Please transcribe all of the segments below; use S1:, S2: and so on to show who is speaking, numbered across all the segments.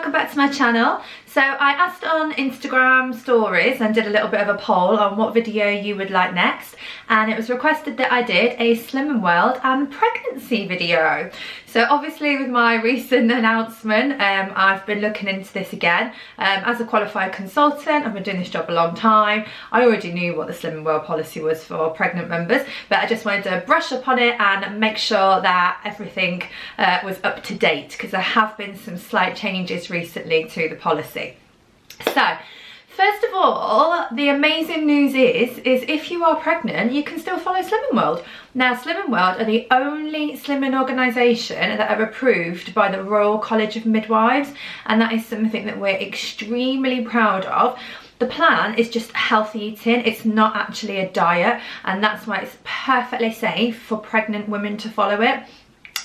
S1: welcome back to my channel. So I asked on Instagram stories and did a little bit of a poll on what video you would like next, and it was requested that I did a Slimming World and pregnancy video. So obviously with my recent announcement, I've been looking into this again. As a qualified consultant, I've been doing this job a long time. I already knew what the Slimming World policy was for pregnant members, but I just wanted to brush up on it and make sure that everything was up to date, because there have been some slight changes recently to the policy. So first of all, the amazing news is if you are pregnant, you can still follow Slimming World. Now, Slimming World are the only slimming organisation that are approved by the Royal College of Midwives, and that is something that we're extremely proud of. The plan is just healthy eating, it's not actually a diet, and that's why it's perfectly safe for pregnant women to follow it.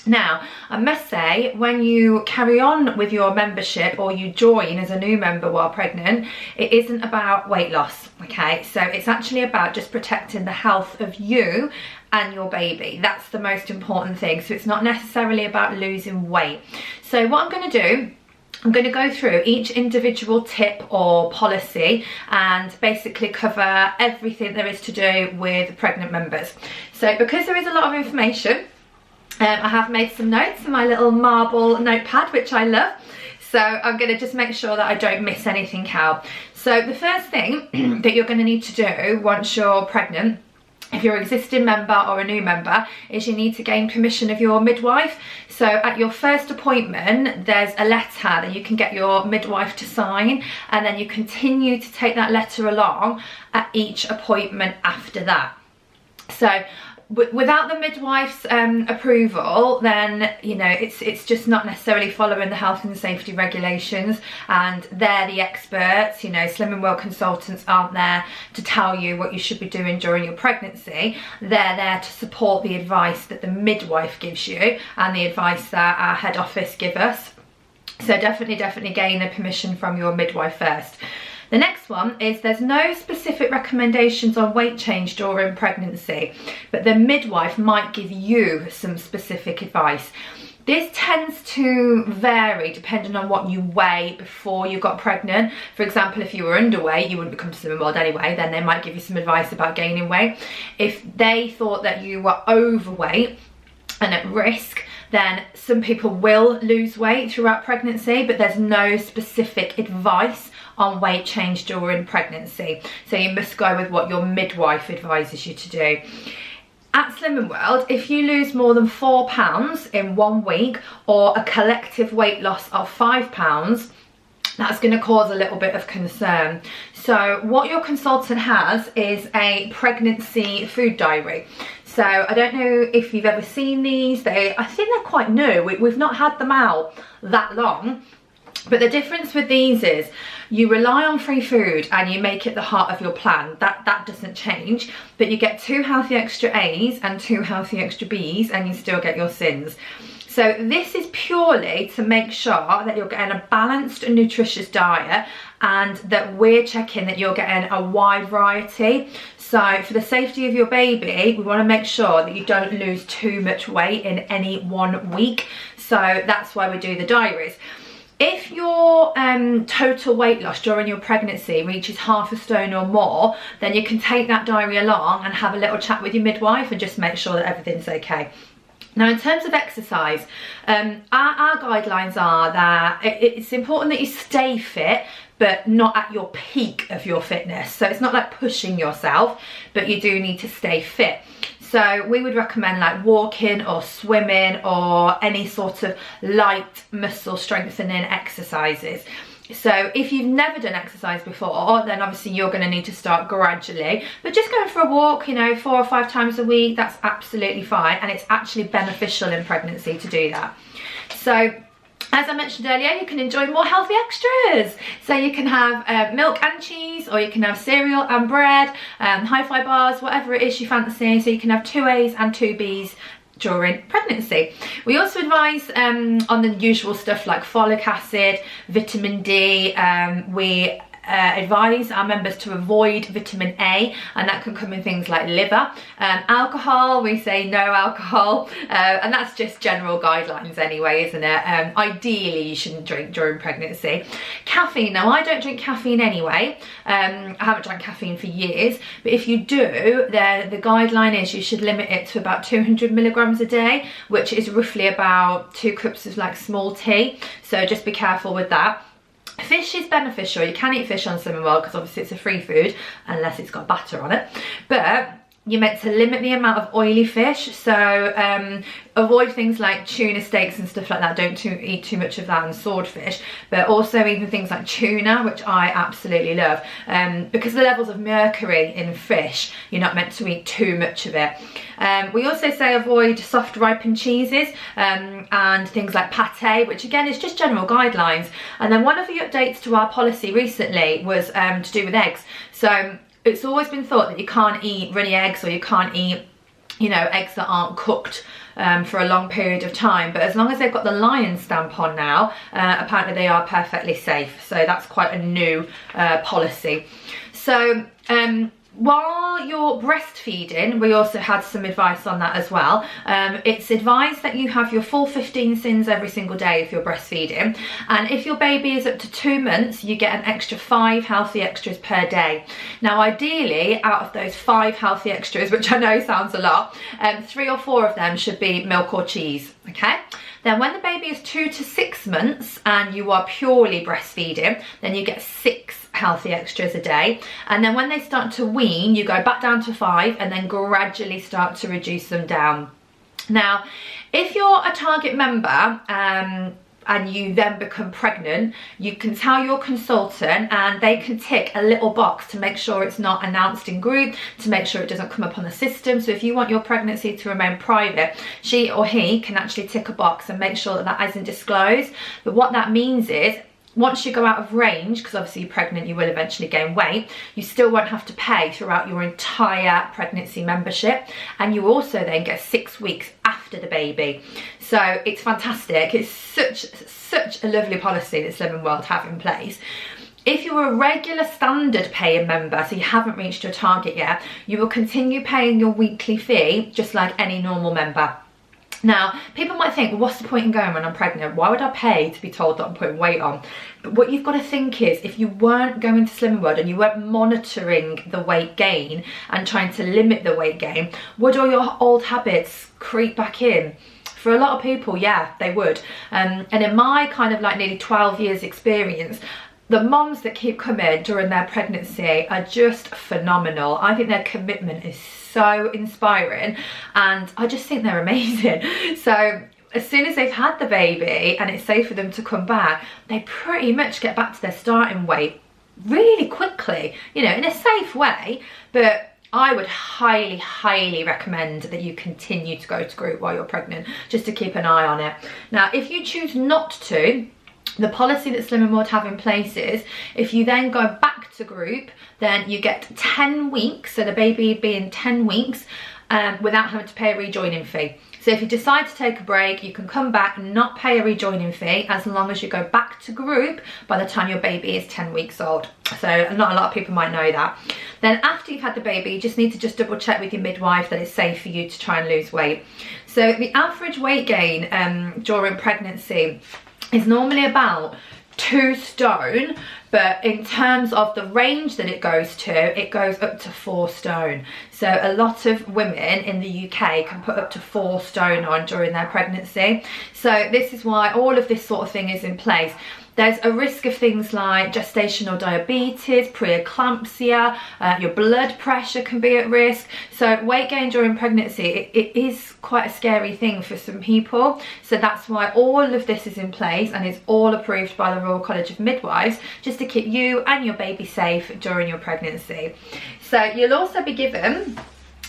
S1: Now, I must say, when you carry on with your membership or you join as a new member while pregnant, it isn't about weight loss, okay? So it's actually about just protecting the health of you and your baby. That's the most important thing. So it's not necessarily about losing weight. So what I'm going to do, I'm going to go through each individual tip or policy and basically cover everything there is to do with pregnant members. So because there is a lot of information, I have made some notes in my little marble notepad, which I love. So I'm going to just make sure that I don't miss anything out. So the first thing that you're going to need to do once you're pregnant, if you're an existing member or a new member, is you need to gain permission of your midwife. So at your first appointment, there's a letter that you can get your midwife to sign, and then you continue to take that letter along at each appointment after that. So without the midwife's approval, then you know it's just not necessarily following the health and safety regulations, and they're the experts. You know, Slimming World consultants aren't there to tell you what you should be doing during your pregnancy. They're there to support the advice that the midwife gives you and the advice that our head office give us. So definitely gain the permission from your midwife first. The next one is there's no specific recommendations on weight change during pregnancy, but the midwife might give you some specific advice. This tends to vary depending on what you weigh before you got pregnant. For example, if you were underweight, you wouldn't become Slimming World anyway, then they might give you some advice about gaining weight. If they thought that you were overweight and at risk, then some people will lose weight throughout pregnancy, but there's no specific advice on weight change during pregnancy. So you must go with what your midwife advises you to do. At Slimming World, if you lose more than 4 pounds in 1 week, or a collective weight loss of 5 pounds, that's going to cause a little bit of concern. So what your consultant has is a pregnancy food diary. So I don't know if you've ever seen these. I think they're quite new. We've not had them out that long. But the difference with these is you rely on free food and you make it the heart of your plan. That doesn't change, but you get 2 healthy extra A's and 2 healthy extra B's, and you still get your SINs. So this is purely to make sure that you're getting a balanced and nutritious diet, and that we're checking that you're getting a wide variety. So for the safety of your baby, we want to make sure that you don't lose too much weight in any 1 week. So that's why we do the diaries. If your total weight loss during your pregnancy reaches 1/2 stone or more, then you can take that diary along and have a little chat with your midwife and just make sure that everything's okay. Now, in terms of exercise, our guidelines are that it's important that you stay fit, but not at your peak of your fitness. So it's not like pushing yourself, but you do need to stay fit. So we would recommend like walking or swimming or any sort of light muscle strengthening exercises. So if you've never done exercise before, then obviously you're going to need to start gradually, but just going for a walk, you know, 4 or 5 times a week, that's absolutely fine, and it's actually beneficial in pregnancy to do that. So as I mentioned earlier, you can enjoy more healthy extras. So you can have milk and cheese, or you can have cereal and bread, hi-fi bars, whatever it is you fancy. So you can have 2 A's and 2 B's during pregnancy. We also advise on the usual stuff like folic acid, vitamin D. We advise our members to avoid vitamin A, and that can come in things like liver. Alcohol, we say no alcohol, and that's just general guidelines anyway, isn't it? Ideally you shouldn't drink during pregnancy. Caffeine, now I don't drink caffeine anyway. I haven't drank caffeine for years, but if you do, the guideline is you should limit it to about 200 milligrams a day, which is roughly about 2 cups of like small tea, so just be careful with that. Fish is beneficial. You can eat fish on Slimming World because obviously it's a free food unless it's got batter on it, but you're meant to limit the amount of oily fish, so avoid things like tuna steaks and stuff like that. Don't eat too much of that, and swordfish, but also even things like tuna, which I absolutely love, because the levels of mercury in fish, you're not meant to eat too much of it. We also say avoid soft ripened cheeses and things like pate, which again is just general guidelines. And then one of the updates to our policy recently was to do with eggs. So it's always been thought that you can't eat runny eggs, or you can't eat, you know, eggs that aren't cooked for a long period of time, but as long as they've got the lion stamp on now, apparently they are perfectly safe. So that's quite a new policy. So while you're breastfeeding, we also had some advice on that as well. It's advised that you have your full 15 sins every single day if you're breastfeeding, and if your baby is up to 2 months, you get an extra 5 healthy extras per day. Now ideally, out of those 5 healthy extras, which I know sounds a lot, 3 or 4 of them should be milk or cheese, okay? Then when the baby is 2 to 6 months and you are purely breastfeeding, then you get 6 healthy extras a day. And then when they start to wean, you go back down to 5 and then gradually start to reduce them down. Now, if you're a target member and you then become pregnant, you can tell your consultant and they can tick a little box to make sure it's not announced in group, to make sure it doesn't come up on the system. So if you want your pregnancy to remain private, she or he can actually tick a box and make sure that that isn't disclosed. But what that means is, once you go out of range, because obviously you're pregnant, you will eventually gain weight, you still won't have to pay throughout your entire pregnancy membership, and you also then get 6 weeks after the baby. So it's fantastic. It's such a lovely policy that Slimming World have in place. If you're a regular standard paying member, so you haven't reached your target yet, you will continue paying your weekly fee just like any normal member. Now, people might think, well, what's the point in going when I'm pregnant? Why would I pay to be told that I'm putting weight on? But what you've got to think is, if you weren't going to Slimming World and you weren't monitoring the weight gain and trying to limit the weight gain, would all your old habits creep back in? For a lot of people, yeah, they would. And in my kind of like nearly 12 years experience, the moms that keep coming during their pregnancy are just phenomenal. I think their commitment is so inspiring, and I just think they're amazing. So as soon as they've had the baby and it's safe for them to come back, they pretty much get back to their starting weight really quickly, you know, in a safe way. But I would highly recommend that you continue to go to group while you're pregnant, just to keep an eye on it. Now, if you choose not to, the policy that Slimming World have in place is, if you then go back to group, then you get 10 weeks, so the baby being 10 weeks, without having to pay a rejoining fee. So if you decide to take a break, you can come back and not pay a rejoining fee as long as you go back to group by the time your baby is 10 weeks old. So not a lot of people might know that. Then after you've had the baby, you just need to just double check with your midwife that it's safe for you to try and lose weight. So the average weight gain during pregnancy is normally about 2 stone, but in terms of the range that it goes up to 4 stone. So a lot of women in the UK can put up to 4 stone on during their pregnancy. So this is why all of this sort of thing is in place. There's a risk of things like gestational diabetes, preeclampsia, your blood pressure can be at risk. So weight gain during pregnancy, it is quite a scary thing for some people. So that's why all of this is in place, and it's all approved by the Royal College of Midwives, just to keep you and your baby safe during your pregnancy. So you'll also be given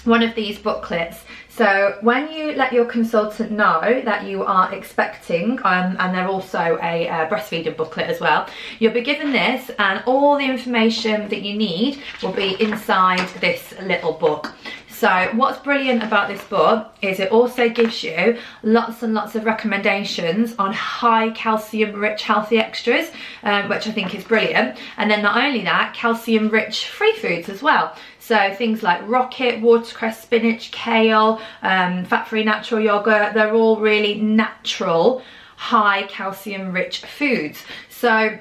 S1: one of these booklets. So when you let your consultant know that you are expecting, and they're also a breastfeeding booklet as well, you'll be given this, and all the information that you need will be inside this little book. So what's brilliant about this book is it also gives you lots and lots of recommendations on high calcium rich healthy extras, which I think is brilliant. And then not only that, calcium rich free foods as well. So things like rocket, watercress, spinach, kale, fat-free natural yogurt, they're all really natural, high calcium rich foods. So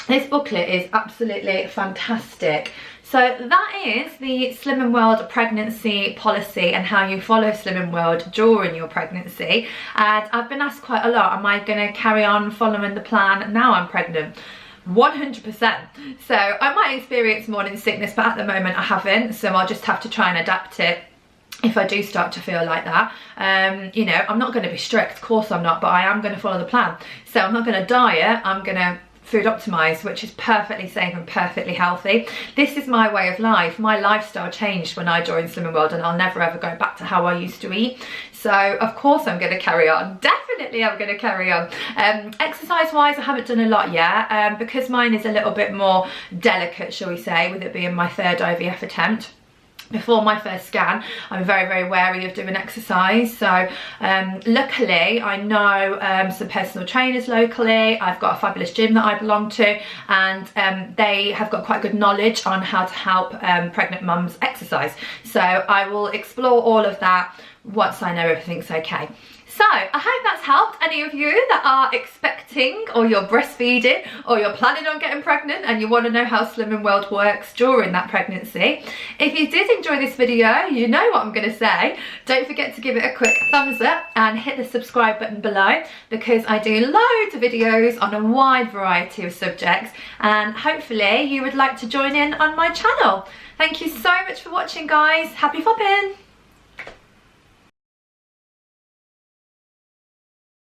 S1: this booklet is absolutely fantastic. So that is the Slimming World pregnancy policy and how you follow Slimming World during your pregnancy. And I've been asked quite a lot, am I going to carry on following the plan now I'm pregnant? 100%. So I might experience morning sickness, but at the moment I haven't, so I'll just have to try and adapt it if I do start to feel like that. You know, I'm not going to be strict, of course I'm not, but I am going to follow the plan. So I'm not going to diet, I'm going to food optimize, which is perfectly safe and perfectly healthy. This is my way of life. My lifestyle changed when I joined Slimming World, and I'll never ever go back to how I used to eat. So of course I'm going to carry on. Definitely I'm going to carry on. Exercise wise, I haven't done a lot yet, because mine is a little bit more delicate, shall we say, with it being my 3rd IVF attempt. Before my first scan, I'm very, very wary of doing exercise. So luckily I know some personal trainers locally. I've got a fabulous gym that I belong to, and they have got quite good knowledge on how to help pregnant mums exercise. So I will explore all of that once I know everything's okay. So I hope that's helped any of you that are expecting, or you're breastfeeding, or you're planning on getting pregnant and you want to know how Slimming World works during that pregnancy. If you did enjoy this video, you know what I'm going to say. Don't forget to give it a quick thumbs up and hit the subscribe button below, because I do loads of videos on a wide variety of subjects, and hopefully you would like to join in on my channel. Thank you so much for watching, guys. Happy fopping!